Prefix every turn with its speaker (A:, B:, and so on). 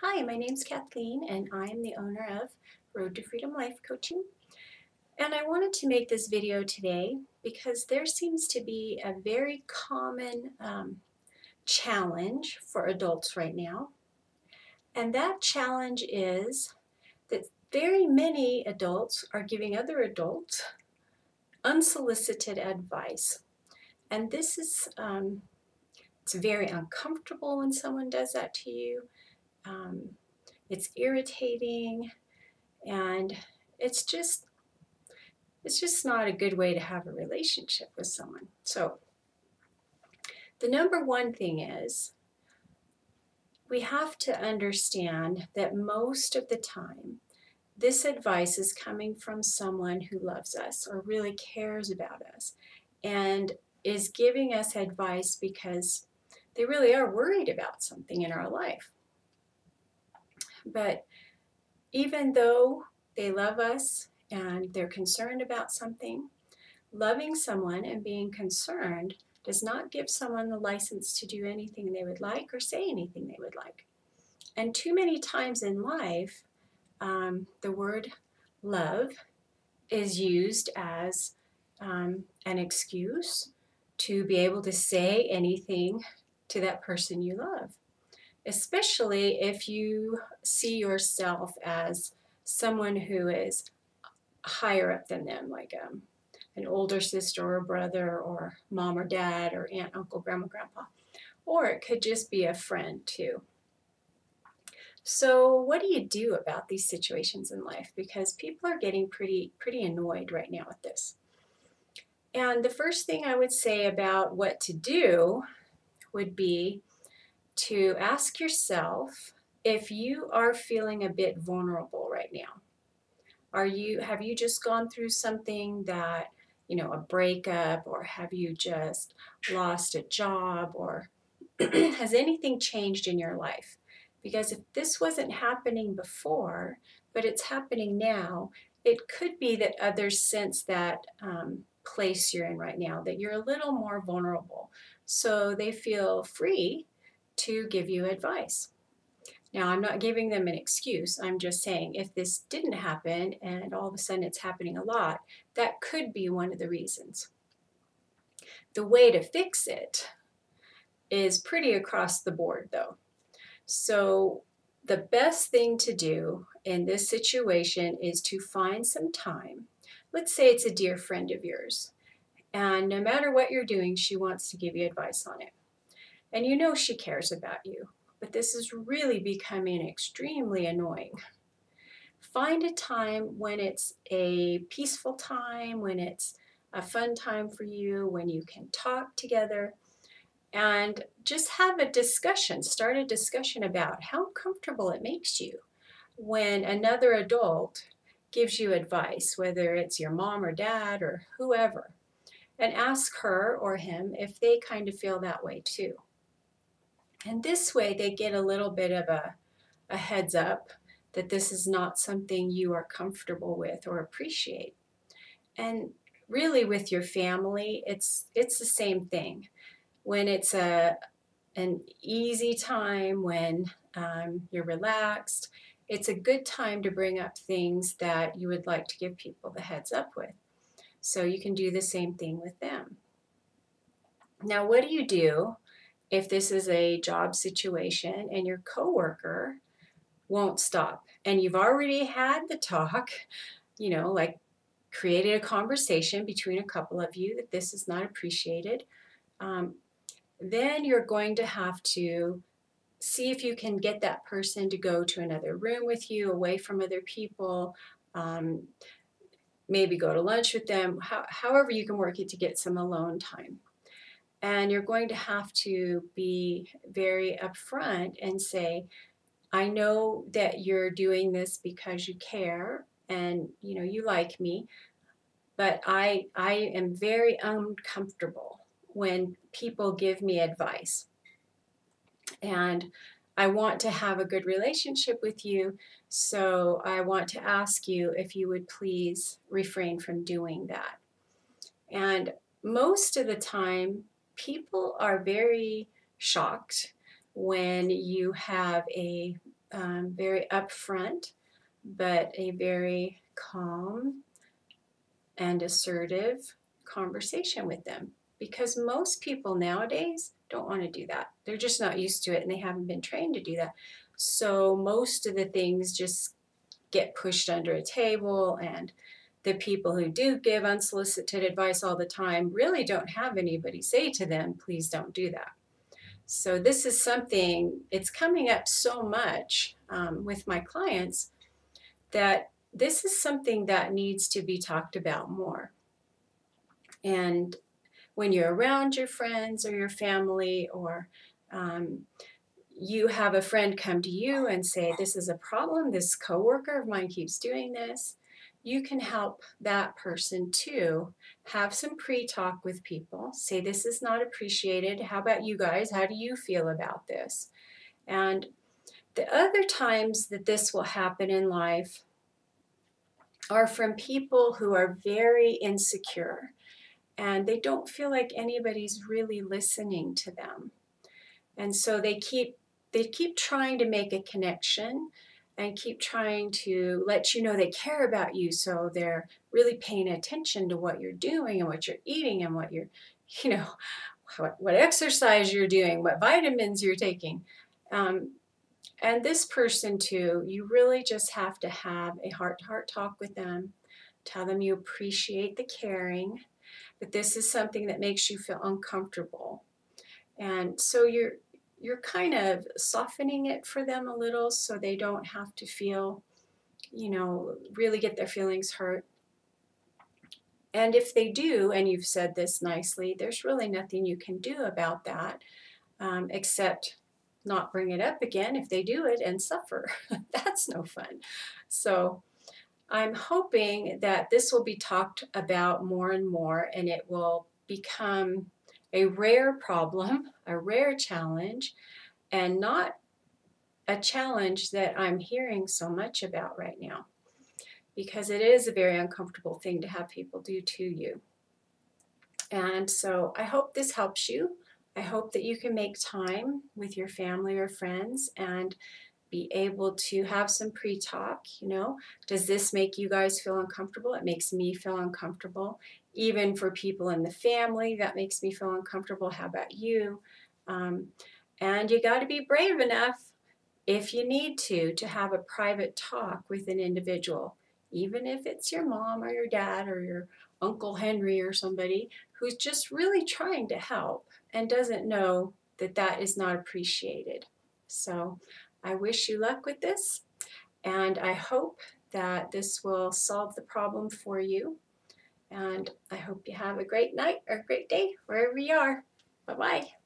A: Hi, my name's Kathleen, and I'm the owner of Road to Freedom Life Coaching. And I wanted to make this video today because there seems to be a very common challenge for adults right now. And that challenge is that very many adults are giving other adults unsolicited advice. And this is, it's very uncomfortable when someone does that to you. It's irritating. And it's just not a good way to have a relationship with someone. So the number one thing is we have to understand that most of the time this advice is coming from someone who loves us or really cares about us and is giving us advice because they really are worried about something in our life. But even though they love us and they're concerned about something, loving someone and being concerned does not give someone the license to do anything they would like or say anything they would like. And too many times in life, the word love is used as an excuse to be able to say anything to that person you love, especially if you see yourself as someone who is higher up than them, like an older sister or brother or mom or dad or aunt, uncle, grandma, grandpa. Or it could just be a friend too. So what do you do about these situations in life? Because people are getting pretty annoyed right now with this. And the first thing I would say about what to do would be to ask yourself if you are feeling a bit vulnerable right now. Have you just gone through something that, a breakup, or have you just lost a job, or has anything changed in your life? Because if this wasn't happening before, but it's happening now, it could be that others sense that place you're in right now, that you're a little more vulnerable. So they feel free to give you advice. Now, I'm not giving them an excuse. I'm just saying if this didn't happen and all of a sudden it's happening a lot, that could be one of the reasons. The way to fix it is pretty across the board, though. So the best thing to do in this situation is to find some time. Let's say it's a dear friend of yours, and no matter what you're doing, she wants to give you advice on it. And you know she cares about you, but this is really becoming extremely annoying. Find a time when it's a peaceful time, when it's a fun time for you, when you can talk together, and just have a discussion. Start a discussion about how comfortable it makes you when another adult gives you advice, whether it's your mom or dad or whoever, and ask her or him if they kind of feel that way too. And this way they get a little bit of a heads up that this is not something you are comfortable with or appreciate. And really with your family, it's the same thing. When it's an easy time, when you're relaxed, it's a good time to bring up things that you would like to give people the heads up with. So you can do the same thing with them. Now, what do you do if this is a job situation and your coworker won't stop and you've already had the talk, like created a conversation between a couple of you that this is not appreciated? Then you're going to have to see if you can get that person to go to another room with you, away from other people, maybe go to lunch with them, however you can work it to get some alone time. And you're going to have to be very upfront and say, I know that you're doing this because you care and you like me, but I am very uncomfortable when people give me advice. And I want to have a good relationship with you, so I want to ask you if you would please refrain from doing that. And most of the time, people are very shocked when you have a very upfront, but a very calm and assertive conversation with them. Because most people nowadays don't want to do that. They're just not used to it and they haven't been trained to do that. So most of the things just get pushed under a table, and the people who do give unsolicited advice all the time really don't have anybody say to them, please don't do that. So this is something, it's coming up so much with my clients, that this is something that needs to be talked about more. And when you're around your friends or your family, or you have a friend come to you and say, this is a problem, this coworker of mine keeps doing this, you can help that person too. Have some pre-talk with people. Say, this is not appreciated. How about you guys? How do you feel about this? And the other times that this will happen in life are from people who are very insecure and they don't feel like anybody's really listening to them. And so they keep trying to make a connection and keep trying to let you know they care about you. So they're really paying attention to what you're doing and what you're eating and what you're, you know, what exercise you're doing, what vitamins you're taking. And this person too, you really just have to have a heart-to-heart talk with them. Tell them you appreciate the caring, but this is something that makes you feel uncomfortable. And so you're kind of softening it for them a little so they don't have to feel, really get their feelings hurt. And if they do, and you've said this nicely, there's really nothing you can do about that except not bring it up again if they do it and suffer. That's no fun. So I'm hoping that this will be talked about more and more, and it will become a rare problem, a rare challenge, and not a challenge that I'm hearing so much about right now, because it is a very uncomfortable thing to have people do to you. And so I hope this helps you. I hope that you can make time with your family or friends and be able to have some pre-talk. Does this make you guys feel uncomfortable? It makes me feel uncomfortable. Even for people in the family, that makes me feel uncomfortable. How about you? And you got to be brave enough, if you need to have a private talk with an individual, even if it's your mom or your dad or your Uncle Henry or somebody who's just really trying to help and doesn't know that that is not appreciated. So I wish you luck with this, and I hope that this will solve the problem for you. And I hope you have a great night or a great day wherever you are. Bye-bye.